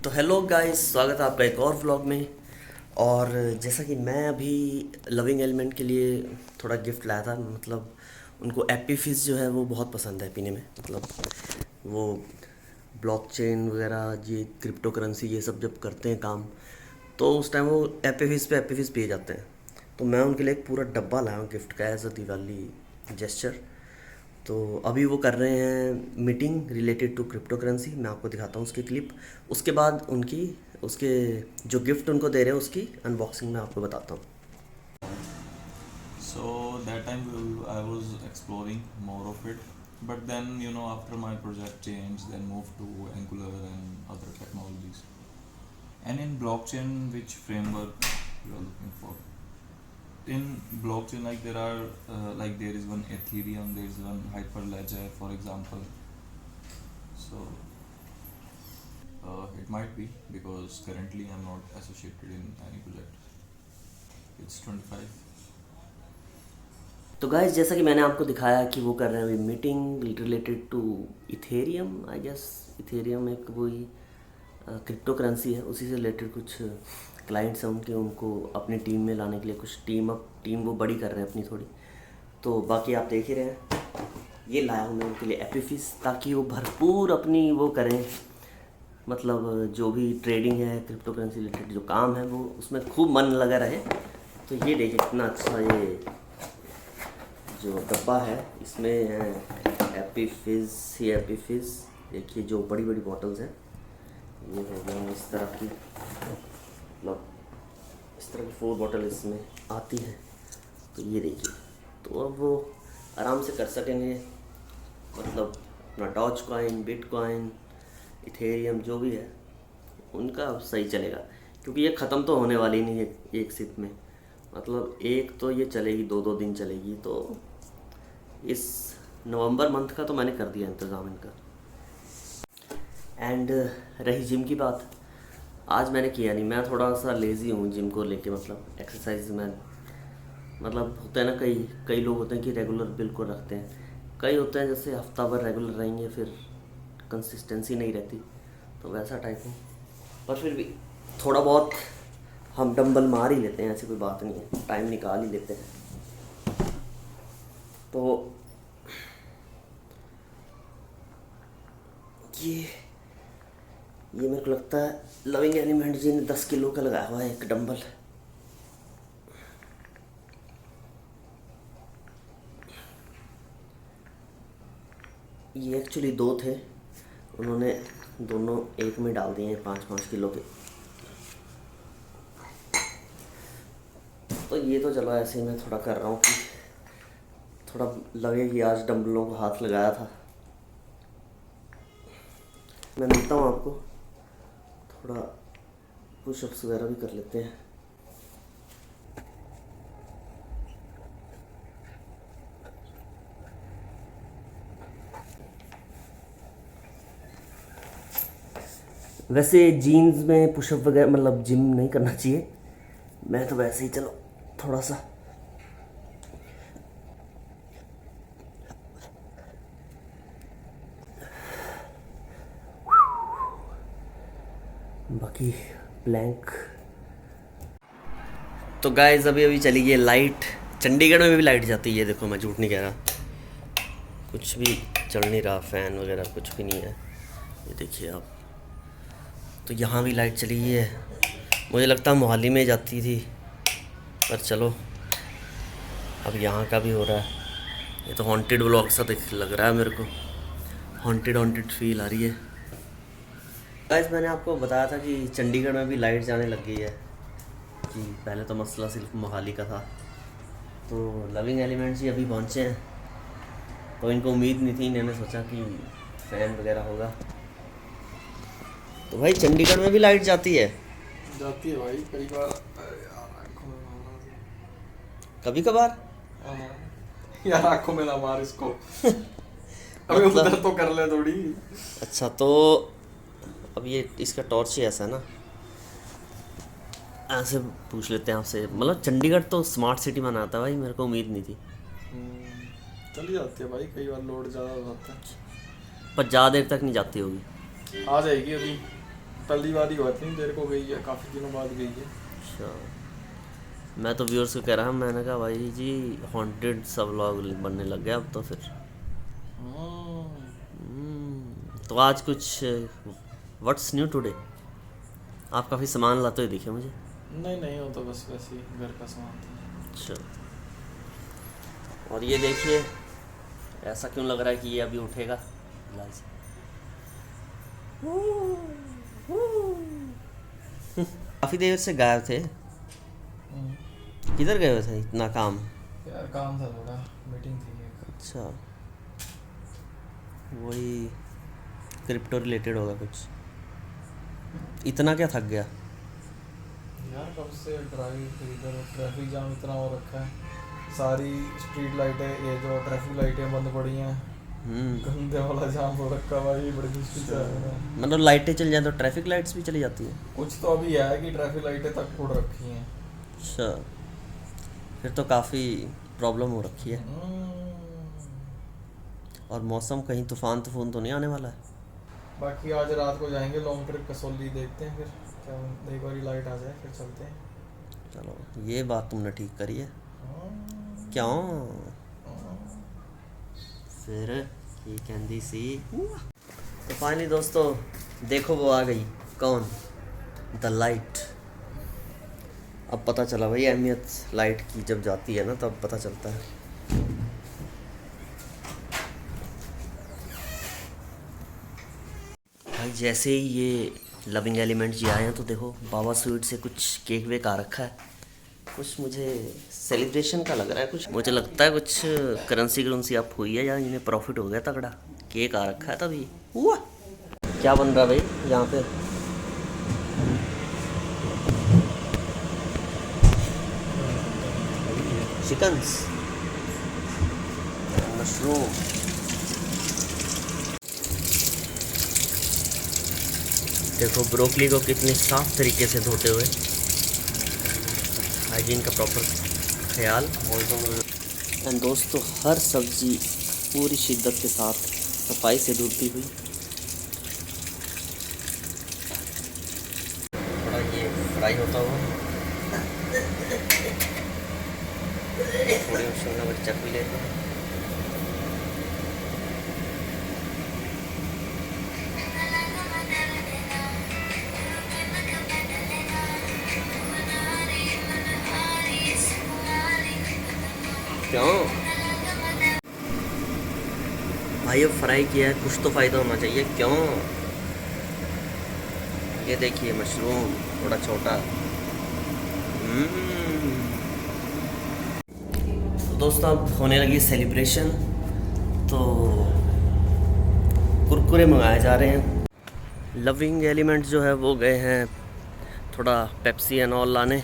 तो hello guys, स्वागत है आपका एक और व्लॉग में। और जैसा कि मैं अभी लविंग एलिमेंट के लिए थोड़ा गिफ्ट लाया था। मतलब उनको एप्पी फिज़ जो है वो बहुत पसंद है पीने में। मतलब वो ब्लॉकचेन वगैरह, ये क्रिप्टो करेंसी, ये सब जब करते हैं काम, तो उस टाइम वो एप्पी फिज़ पिए जाते हैं। तो मैं उनके लिए एक पूरा डब्बा लाया हूँ गिफ्ट का, एज अ दिवाली जेस्चर। तो अभी वो कर रहे हैं meeting related to cryptocurrency. मैं आपको दिखाता हूँ उसकी क्लिप। उसके बाद उनकी उसके जो गिफ्ट उनको दे रहे हैं उसकी अनबॉक्सिंग मैं आपको बताता हूँ। So that time I was exploring more of it, but then after my project changed, then moved to Angular and other technologies. And in blockchain, which framework you are looking for? In blockchain, like there are like there is one Ethereum, there is one Hyperledger, for example. So it might be because currently I'm not associated in any project. It's 25. तो guys, जैसा कि मैंने आपको दिखाया कि वो कर रहे हैं अभी meeting related to Ethereum. I guess Ethereum एक वही क्रिप्टो करेंसी है, उसी से रिलेटेड कुछ क्लाइंट्स हैं उनके, उनको अपनी टीम में लाने के लिए कुछ टीम वो बड़ी कर रहे हैं अपनी थोड़ी। तो बाकी आप देख ही रहे हैं, ये लाया हूँ मैं उनके लिए एपिफिस, ताकि वो भरपूर अपनी वो करें। मतलब जो भी ट्रेडिंग है, क्रिप्टो करेंसी रिलेटेड जो काम है, वो उसमें खूब मन लगा रहे। तो ये देखिए कितना अच्छा ये जो डब्बा है, इसमें एप्पी फिज़ ही एप्पी फिज़। देखिए जो बड़ी बड़ी बॉटल्स हैं, ये हो गया इस तरह की, मतलब इस तरह की 4 बॉटल इसमें आती हैं। तो ये देखिए, तो अब वो आराम से कर सकेंगे। मतलब अपना डॉज कॉइन, बिटकॉइन, इथेरियम जो भी है उनका अब सही चलेगा, क्योंकि ये ख़त्म तो होने वाली नहीं है एक सिप में। मतलब एक तो ये चलेगी, 2-2 दिन चलेगी। तो इस नवंबर मंथ का तो मैंने कर दिया इंतज़ाम इनका। एंड रही जिम की बात, आज मैंने किया नहीं। मैं थोड़ा सा लेज़ी हूँ जिम को लेके। मतलब एक्सरसाइज में, मतलब होता है ना, कई कई लोग होते हैं कि रेगुलर बिल्कुल रखते हैं, कई होते हैं जैसे हफ्ता भर रेगुलर रहेंगे फिर कंसिस्टेंसी नहीं रहती। तो वैसा टाइप हूँ, पर फिर भी थोड़ा बहुत हम डंबल मार ही लेते हैं, ऐसी कोई बात नहीं है, टाइम निकाल ही लेते हैं। तो ये ये मेरे को लगता है लविंग एलिमेंट जी ने 10 किलो का लगाया हुआ है एक डंबल। ये एक्चुअली 2 थे, उन्होंने दोनों एक में डाल दिए हैं 5-5 किलो के। तो ये तो चलो ऐसे ही मैं थोड़ा कर रहा हूँ कि थोड़ा लगे कि आज डंबलों को हाथ लगाया था। मैं मिलता हूँ आपको, थोड़ा पुशअप्स वगैरह भी कर लेते हैं। वैसे जीन्स में पुशअप वगैरह मतलब जिम नहीं करना चाहिए, मैं तो वैसे ही चलो थोड़ा सा। बाकी प्लैंक। तो गाइस, अभी अभी चली गई लाइट। चंडीगढ़ में भी लाइट जाती है, देखो मैं झूठ नहीं कह रहा, कुछ भी चल नहीं रहा, फ़ैन वगैरह कुछ भी नहीं है। ये देखिए आप, तो यहाँ भी लाइट चली गई है। मुझे लगता है मोहाली में जाती थी, पर चलो अब यहाँ का भी हो रहा है। ये तो हॉन्टेड ब्लॉक सा दिख लग रहा है मेरे को, हॉन्टेड हॉन्टेड फील आ रही है। गाइस, मैंने आपको बताया था कि चंडीगढ़ में भी लाइट जाने लग गई है, कि पहले तो मसला सिर्फ मोहाली का था। तो लविंग एलिमेंट्स ही अभी पहुँचे हैं, तो इनको उम्मीद नहीं थी, इन्होंने सोचा कि फ़ैन वगैरह होगा। तो भाई चंडीगढ़ में भी लाइट जाती है जाती है भाई कई बार। अरे यार आंखों में मारना कभी कभार। यार आंखों में ना मार इसको। अबे मतलब उधर तो कर ले थोड़ी। अच्छा, तो अब ये इसका टॉर्च ही ऐसा है ना, ऐसे पूछ लेते हैं आपसे। मतलब चंडीगढ़ तो स्मार्ट सिटी बनाता है भाई, मेरे को उम्मीद नहीं थी। चली जाती है भाई, कई बार लोड ज़्यादा हो जाता है। पर ज़्यादा देर तक नहीं जाती होगी। आ जाएगी अभी, पहली बार ही हुआ, इतनी देर को गई है, काफ़ी दिनों बाद गई है। अच्छा, मैं तो व्यूअर्स को कह रहा हूँ, मैंने कहा भाई जी हॉन्टेड सा व्लॉग बनने लग गया अब तो फिर। तो आज कुछ व्हाट्स न्यू टुडे? आप काफ़ी सामान लाते हुए दिखे मुझे। नहीं नहीं, वो तो बस वैसे ही घर का सामान था। अच्छा, और ये देखिए, ऐसा क्यों लग रहा है कि ये अभी उठेगा फिलहाल से? काफ़ी देर से गायब थे, किधर गए हुए थे? इतना काम? यार काम था थोड़ा, मीटिंग थी एक। अच्छा, वही क्रिप्टो रिलेटेड होगा कुछ। इतना क्या थक गया? यार कब से ड्राइव इधर, ट्रैफिक जाम इतना हो रखा है, सारी स्ट्रीट लाइटें, ये जो ट्रैफिक लाइटें बंद पड़ी हैं, गंदे वाला जाम हो रखा भाई, बड़ी मुश्किल से आ रहा है। मतलब लाइटें चल जाए तो ट्रैफिक लाइट्स भी चली जाती है? कुछ तो अभी है कि ट्रैफिक लाइटें तक उड़ रखी हैं। अच्छा, फिर तो काफ़ी प्रॉब्लम हो रखी है। और मौसम कहीं तूफान तो नहीं आने वाला है? बाकी आज रात को जाएंगे लॉन्ग ट्रिप कसौली, देखते हैं फिर क्या, एक बार लाइट आ जाए फिर चलते हैं। चलो, ये बात तुमने ठीक करी है। क्यों फिर ये कहती सी। तो फाइनली दोस्तों देखो, वो आ गई। कौन? The light. अब पता चला भाई अहमियत लाइट की, जब जाती है ना तब पता चलता है। भाई जैसे ही ये लविंग एलिमेंट जी आए हैं तो देखो, बाबा स्वीट से कुछ केक वेक आ रखा है। कुछ मुझे सेलिब्रेशन का लग रहा है, कुछ मुझे लगता है कुछ करेंसी अप हुई है या इन्हें प्रॉफिट हो गया तगड़ा। केक आ रखा है तभी हुआ। क्या बन रहा है भाई यहाँ पे? Chickens, mushroom. देखो ब्रोकली को कितनी साफ तरीके से धोते हुए, हाइजीन का प्रॉपर ख्याल। एंड दोस्तों हर सब्जी पूरी शिद्दत के साथ सफाई से धुलती हुई। थोड़ा ये फ्राई होता हुआ, थोड़ी शिमला मिर्च चख भी लेते हैं। क्यों भाई, अब फ्राई किया है, कुछ तो फ़ायदा होना चाहिए। क्यों? ये देखिए मशरूम थोड़ा छोटा। तो दोस्तों अब होने लगी सेलिब्रेशन, तो कुरकुरे मंगाए जा रहे हैं। लविंग एलिमेंट जो है वो गए हैं थोड़ा पेप्सी एंड ऑल लाने।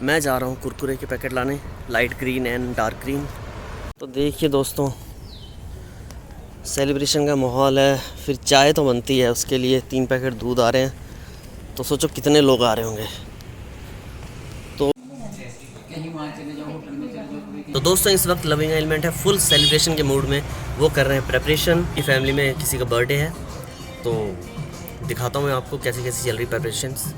मैं जा रहा हूँ कुरकुरे के पैकेट लाने, light green and dark green. तो देखिए दोस्तों, सेलिब्रेशन का माहौल है, फिर चाय तो बनती है, उसके लिए 3 पैकेट दूध आ रहे हैं। तो सोचो कितने लोग आ रहे होंगे। तो दोस्तों इस वक्त लविंग एलिमेंट है फुल सेलिब्रेशन के मूड में। वो कर रहे हैं प्रेपरेशन की, फैमिली में किसी का बर्थडे है। तो दिखाता हूँ मैं आपको कैसी कैसी चल रही preparations.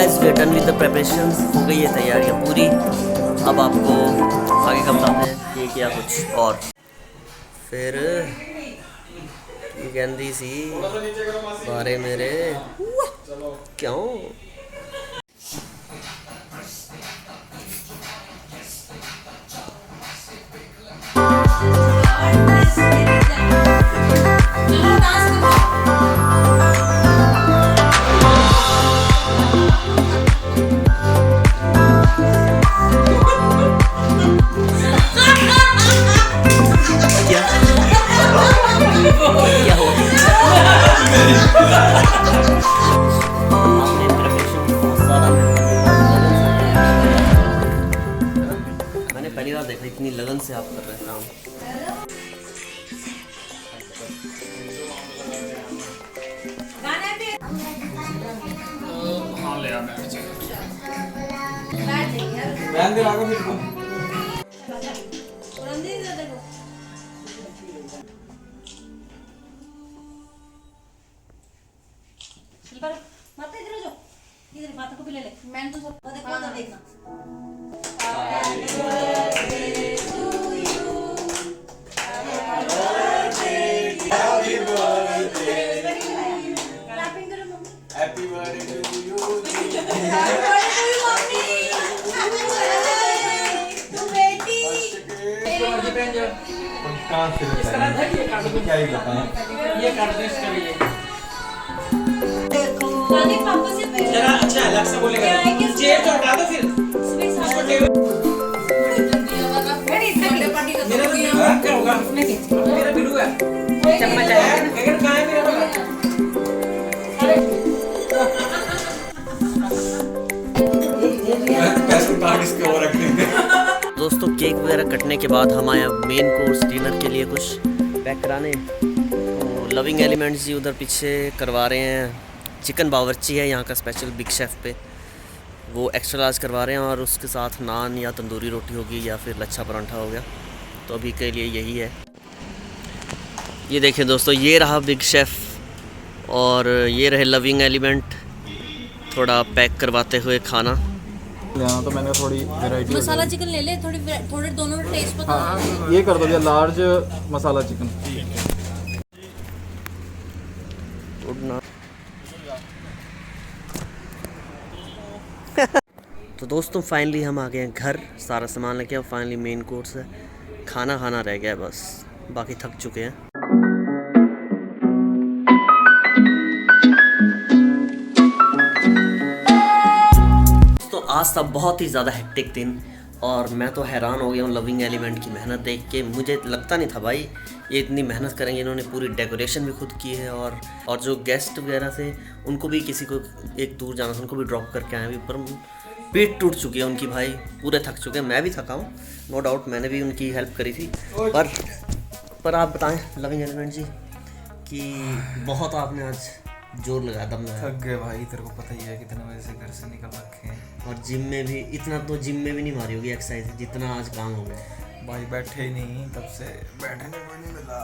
Guys we are done with the preparations, हो गई है तैयारियां पूरी। अब आपको आगे का बताते हैं ये किया कुछ और। फिर गंदी सी बारे मेरे क्यों मैंने पहली बार देखा इतनी लगन से आप कर रहे हैं काम। माता इधर जो इधर माता को भी ले ले। मैंने तो सब देखो देखना। जरा अच्छा अलग से बोलेगा। चेयर तो हटा दो फिर। इसको टेबल। मेरा क्या होगा? मेरा बिल्लू है। चम्मच है। अगर कहाँ है मेरा? पैसे उठा इसके और रखने। दोस्तों केक वगैरह कटने के बाद हम आए मेन कोर्स डिनर के लिए कुछ पैक कराने। तो लविंग एलिमेंट्स जी उधर पीछे करवा रहे हैं। चिकन बावर्ची है यहाँ का स्पेशल बिग शेफ़ पे, वो एक्स्ट्रा लार्ज करवा रहे हैं और उसके साथ नान या तंदूरी रोटी होगी या फिर लच्छा परांठा हो गया। तो अभी के लिए यही है। ये देखिए दोस्तों, ये रहा बिग शेफ़ और ये रहे लविंग एलिमेंट थोड़ा पैक करवाते हुए खाना। लेना तो मैंने थोड़ी वैरायटी मसाला चिकन ले ले, थोड़े दोनों टेस्ट पता। हाँ ये कर दो भैया, लार्ज मसाला चिकन। तो दोस्तों फाइनली हम आ गए हैं घर, सारा सामान लेके। अब फाइनली मेन कोर्स है, खाना खाना रह गया है बस, बाकी थक चुके हैं। तो आज था बहुत ही ज़्यादा हेक्टिक दिन और मैं तो हैरान हो गया हूँ लविंग एलिमेंट की मेहनत देख के। मुझे लगता नहीं था भाई ये इतनी मेहनत करेंगे। इन्होंने पूरी डेकोरेशन भी खुद की है और जो गेस्ट वगैरह थे उनको भी, किसी को एक दूर जाना था उनको भी ड्रॉप करके आए अभी। पर पेट टूट चुकी है उनकी भाई, पूरे थक चुके हैं। मैं भी थका हूँ नो डाउट, मैंने भी उनकी हेल्प करी थी। पर आप बताएं लविंग एलिमेंट जी कि बहुत आपने आज जोर लगाया, दम लगाया। थक गए भाई, तेरे को पता ही है कितने बजे से घर से निकल रखे हैं। और जिम में भी इतना, तो जिम में भी नहीं मारी होगी एक्सरसाइज जितना आज काम हो गया भाई। बैठे ही नहीं, तब से बैठने को नहीं मिला।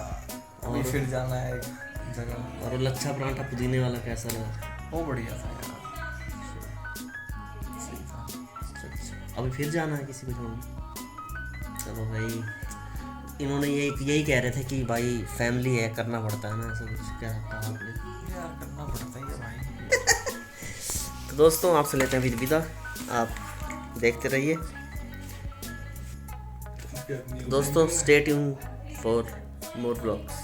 अभी फिर जाना है एक जगह। और वो लच्छा परांठा पुदीने वाला कैसा लगा? वो बढ़िया था यार। अभी फिर जाना है किसी को छोड़ने? चलो भाई, इन्होंने यही कह रहे थे कि भाई फैमिली है, करना पड़ता है ना, ऐसा कुछ। क्या कहा आपने? यार करना पड़ता ही है भाई। तो दोस्तों आपसे लेते हैं विदा, आप देखते रहिए दोस्तों। Stay tune for more blogs.